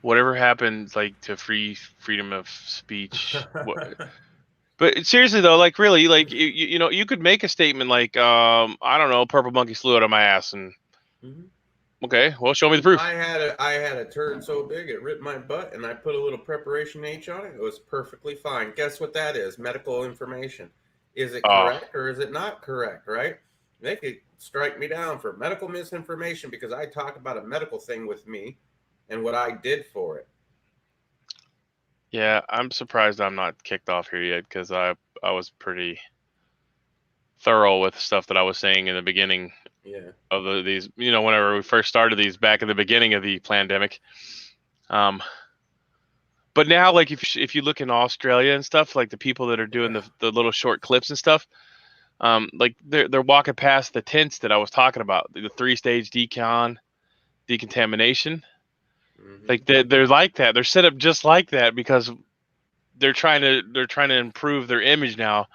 Whatever happened, like, to freedom of speech. But seriously though, like, really, like, you know, you could make a statement like, I don't know, purple monkey flew out of my ass, and okay, well, show me the proof. I had a turd so big it ripped my butt, and I put a little preparation H on it. It was perfectly fine. Guess what that is? Medical information. Is it correct or is it not correct? Right? They could strike me down for medical misinformation because I talked about a medical thing with me and what I did for it. Yeah, I'm surprised I'm not kicked off here yet, because I was pretty thorough with stuff that I was saying in the beginning. Yeah. Of these, you know, whenever we first started these back in the beginning of the pandemic. But now, like, if you look in Australia and stuff, like the people that are doing the little short clips and stuff, like they're walking past the tents that I was talking about, the 3-stage decontamination. Like they're like that. They're set up just like that because they're trying to improve their image now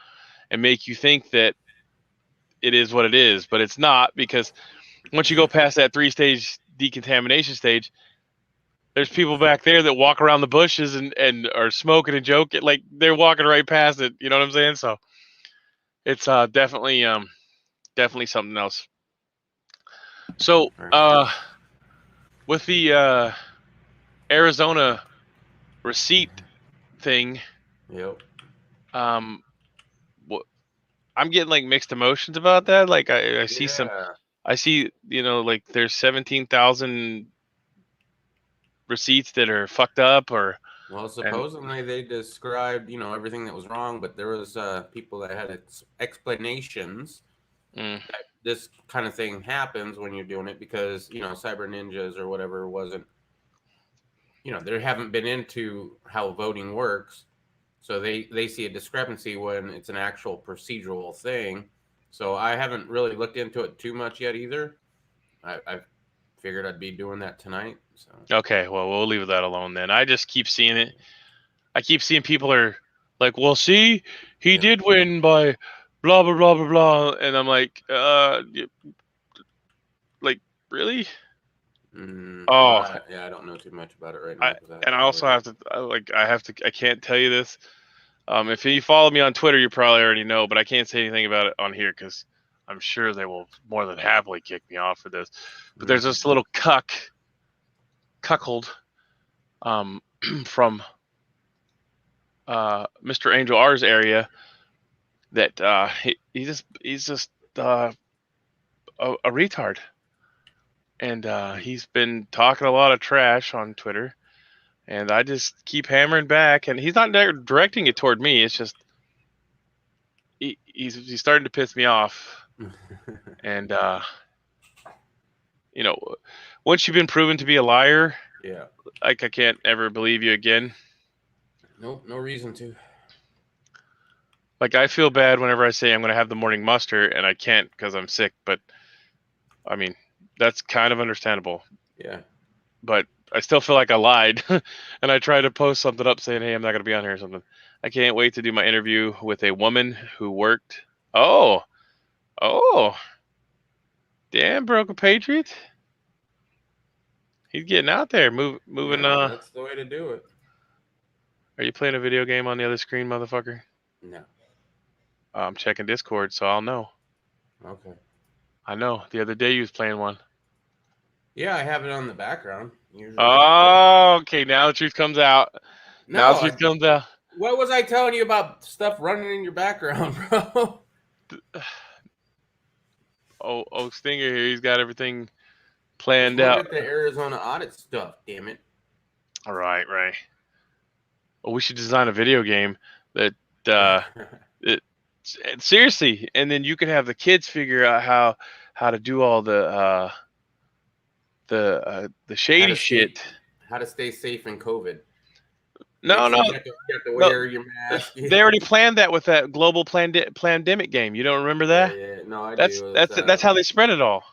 and make you think that it is what it is, but it's not, because once you go past that 3-stage decontamination stage, there's people back there that walk around the bushes and are smoking and joking, like they're walking right past it. You know what I'm saying? So it's definitely something else. So with the Arizona receipt thing, yep. I'm getting like mixed emotions about that. Like I see you know, like there's 17,000 receipts that are fucked up, or well, supposedly they described, you know, everything that was wrong, but there was people that had explanations that this kind of thing happens when you're doing it because, you know, cyber ninjas or whatever wasn't, you know, they haven't been into how voting works, so they see a discrepancy when it's an actual procedural thing. So I haven't really looked into it too much yet either. I figured I'd be doing that tonight. So okay, well, we'll leave that alone then. I just keep seeing it. I keep seeing people are like, well, see, he did win by blah blah blah blah blah, and I'm like, like, really? yeah, I don't know too much about it right now. I also have to I can't tell you this. If you follow me on Twitter, you probably already know, but I can't say anything about it on here because I'm sure they will more than happily kick me off for this. But there's this little cuckold from Mr. Angel R's area that he's just a retard, and he's been talking a lot of trash on Twitter, and I just keep hammering back, and he's not directing it toward me. It's just he's starting to piss me off, and you know, once you've been proven to be a liar, like, I can't ever believe you again. Nope, no reason to. Like, I feel bad whenever I say I'm going to have the morning muster and I can't because I'm sick, but I mean, that's kind of understandable. Yeah. But I still feel like I lied, and I tried to post something up saying, hey, I'm not going to be on here or something. I can't wait to do my interview with a woman who worked. Oh, damn, Broken Patriot. He's getting out there, moving. Yeah, that's the way to do it. Are you playing a video game on the other screen, motherfucker? No. I'm checking Discord, so I'll know. Okay. I know. The other day you was playing one. Yeah, I have it on the background. Usually. Oh, okay. Now the truth comes out. Now the No, truth comes out. what was I telling you about stuff running in your background, bro? Oh, Stinger here. He's got everything I was planned looking out. at the Arizona audit stuff. Damn it. All right. Well, we should design a video game that it seriously, and then you could have the kids figure out how to do all the shady shit. How to stay safe in COVID. No, Next no, thing you have to no. wear your mask. They already planned that with that global pandemic game. You don't remember that? Yeah. No, I That's do. that's that's how they spread it all.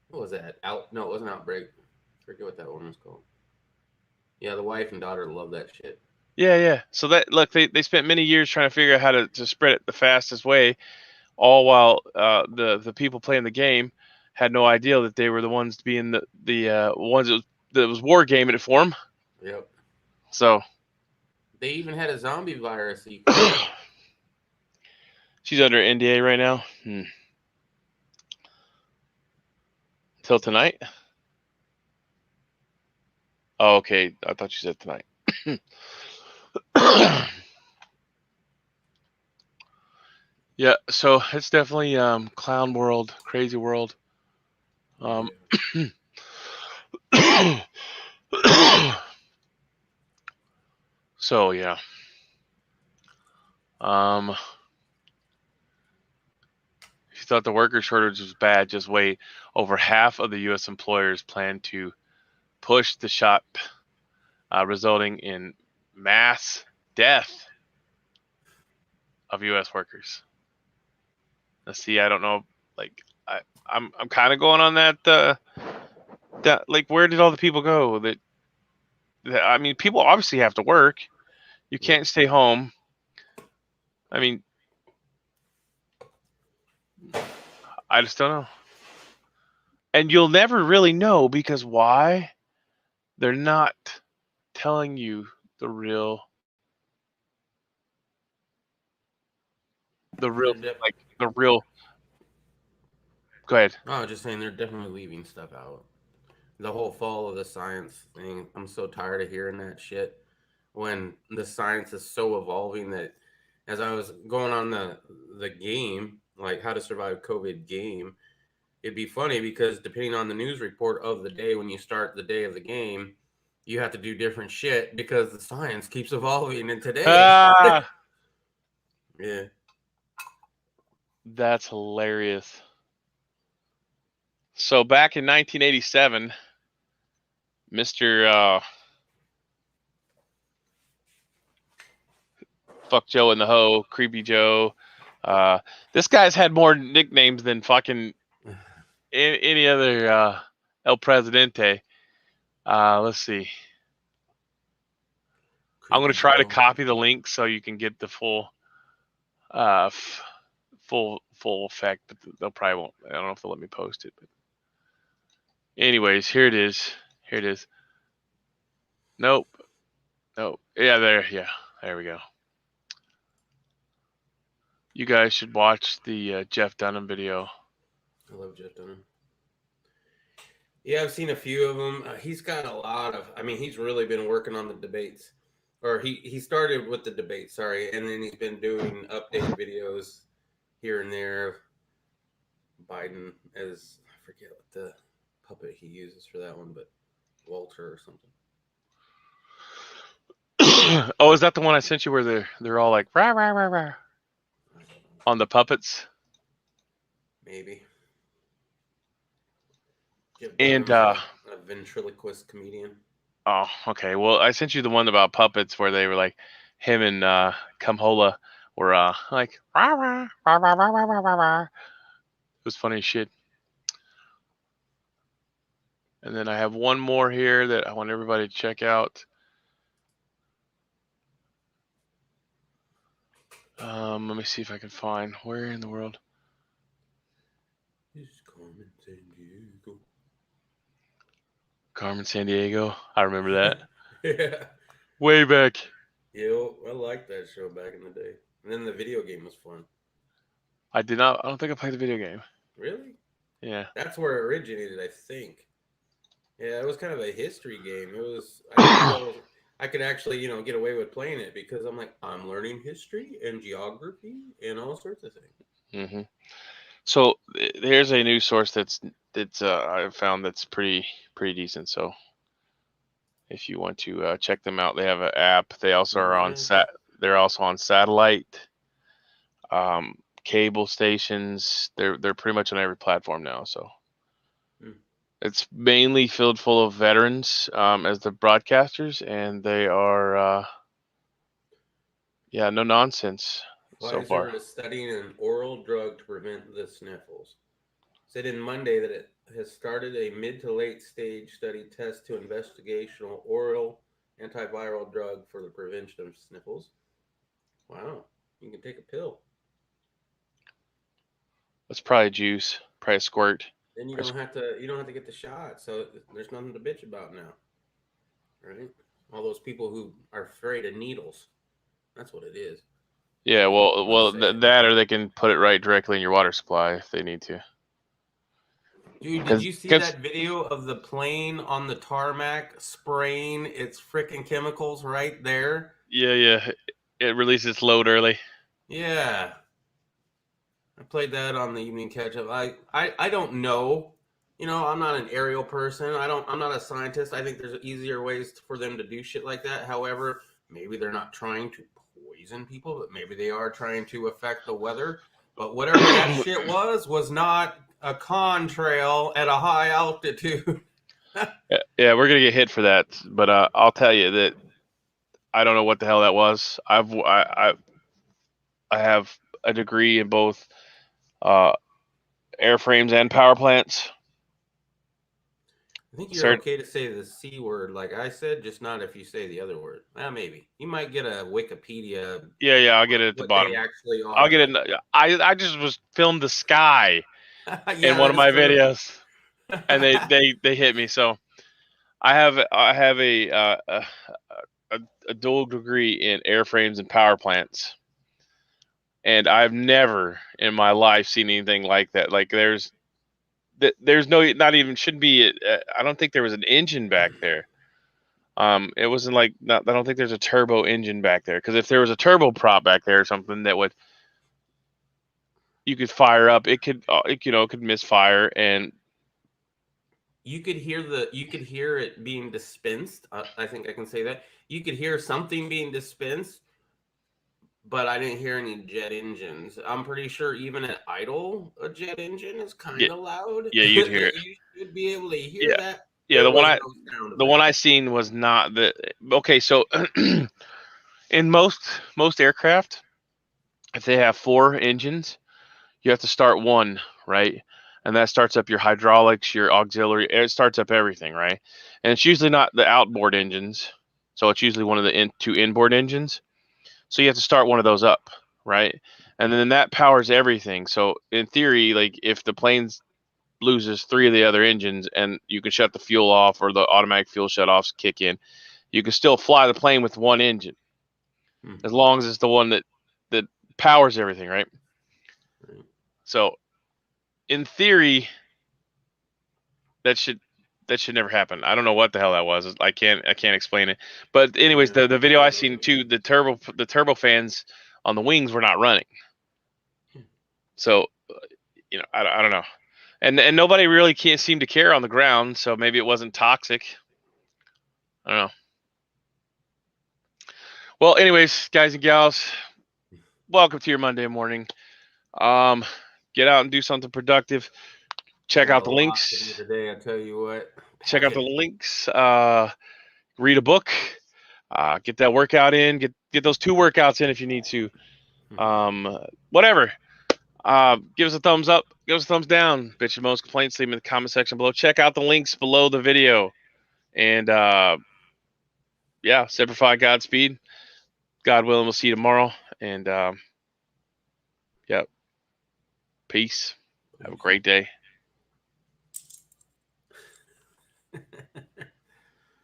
What was that? No, it wasn't Outbreak. I forget what that one was called. Yeah, the wife and daughter love that shit. Yeah. So that look, they spent many years trying to figure out how to spread it the fastest way, all while the people playing the game had no idea that they were the ones being the ones that was war gaming it for them. Yep. So they even had a zombie virus. She's under NDA right now. Till tonight. Oh, okay. I thought you said tonight. Yeah, so it's definitely clown world, crazy world. So yeah. If you thought the worker shortage was bad, just wait. Over half of the U.S. employers plan to push the shot, resulting in mass death of U.S. workers. Let's see. I don't know. Like I'm kind of going on that. Like, where did all the people go? That I mean, people obviously have to work. You can't stay home. I mean, I just don't know. And you'll never really know because why? They're not telling you the real like the real. Go ahead. No, I was just saying they're definitely leaving stuff out. The whole fall of the science thing, I'm so tired of hearing that shit. When the science is so evolving that, as I was going on the game, like how to survive COVID game, it'd be funny because depending on the news report of the day when you start the day of the game, you have to do different shit because the science keeps evolving. And today, yeah, That's hilarious. So back in 1987, Mr. Fuck Joe in the Hoe, Creepy Joe. This guy's had more nicknames than fucking any other El Presidente. Let's see. I'm going to try to copy the link so you can get the full full effect, but they'll probably won't. I don't know if they'll let me post it. But anyways, here it is. Nope. Yeah, there we go. You guys should watch the Jeff Dunham video. I love Jeff Dunham. Yeah, I've seen a few of them. He's got a lot of. I mean, he's really been working on the debates, or he started with the debates. Sorry, and then he's been doing update videos here and there of Biden as I forget what the puppet he uses for that one, but Walter or something. Oh, is that the one I sent you where they're all like rah rah rah rah on the puppets? Maybe. And a ventriloquist comedian. Oh, okay. Well, I sent you the one about puppets where they were like him and Kumhola were like rah rah rah rah rah rah rah rah. It was funny as shit. And then I have one more here that I want everybody to check out. Let me see if I can find where in the world. It's Carmen Sandiego. Carmen Sandiego. I remember that. Yeah. Way back. Yeah, I liked that show back in the day. And then the video game was fun. I don't think I played the video game. Really? Yeah. That's where it originated, I think. Yeah, it was kind of a history game. It was. I didn't feel I could actually, get away with playing it because I'm like, I'm learning history and geography and all sorts of things. Hmm. So here's a news source that's I found that's pretty decent. So if you want to check them out, they have an app. They also are on Yeah. They're also on satellite, um, cable stations. They're pretty much on every platform now. So Hmm. it's mainly filled full of veterans as the broadcasters, and they are yeah, no nonsense so far. Pfizer is studying an oral drug to prevent the sniffles. Said in Monday that it has started a mid to late stage study test to investigational oral antiviral drug for the prevention of sniffles. Wow, you can take a pill. That's probably juice, probably a squirt. Then you don't have to get the shot, so there's nothing to bitch about now, right? All those people who are afraid of needles. That's what it is. Yeah, I don't want to well, say it. that or they can put it right directly in your water supply if they need to. Dude, did Because, you see that video of the plane on the tarmac spraying its freaking chemicals right there? yeah, it releases load early. Yeah. I played that on the evening catch up. I don't know. I'm not an aerial person. I'm not a scientist. I think there's easier ways for them to do shit like that. However, maybe they're not trying to poison people, but maybe they are trying to affect the weather. But whatever that shit was not a contrail at a high altitude. Yeah, we're gonna get hit for that. But I'll tell you that I don't know what the hell that was. I have a degree in both uh, airframes and power plants. I think you're Cert- okay to say the C word, like I said, just not if you say the other word. Well, maybe. You might get a Wikipedia yeah, I'll get it at the what they bottom. actually I'll are, get it. but I just was filmed the sky in yeah, one that of is my true. videos, and they hit me. So I have a dual degree in airframes and power plants, and I've never in my life seen anything like that. Like there's no, not even, shouldn't be. I don't think there was an engine back there. It wasn't like, not, I don't think there's a turbo engine back there, because if there was a turbo prop back there or something that would, you could fire up, it could misfire, and You could hear it being dispensed. I think I can say that. You could hear something being dispensed, but I didn't hear any jet engines. I'm pretty sure even at idle, a jet engine is yeah, kind of loud. yeah, you'd hear it. You should be able to hear Yeah, that. yeah. There The one was I no sound the one I effects. seen was not the okay. So in most aircraft, if they have four engines, you have to start one, right? And that starts up your hydraulics, your auxiliary. It starts up everything, right? And it's usually not the outboard engines, so it's usually one of the two inboard engines. So you have to start one of those up, right? And then that powers everything. So in theory, like if the plane loses three of the other engines and you can shut the fuel off or the automatic fuel shut offs kick in, you can still fly the plane with one engine Hmm. as long as it's the one that powers everything, right? Right. So in theory, that should that should never happen. I don't know what the hell that was. I can't explain it. But anyways, Yeah, the I video I don't know. seen too, the turbo fans on the wings were not running. So I don't know. And nobody really can't seem to care on the ground, so maybe it wasn't toxic. I don't know. Well, anyways, guys and gals, welcome to your Monday morning. Um, get out and do something productive. I Check got out a the lot to do links. today. I tell you what. Check Pack out the it. links. Read a book. Get that workout in. Get those two workouts in if you need to. Whatever. Give us a thumbs up. Give us a thumbs down. Bitch and most complaints, leave them in the comment section below. Check out the links below the video. And yeah, Semper Fi, Godspeed. God willing, we'll see you tomorrow. And yeah, peace. Have a great day.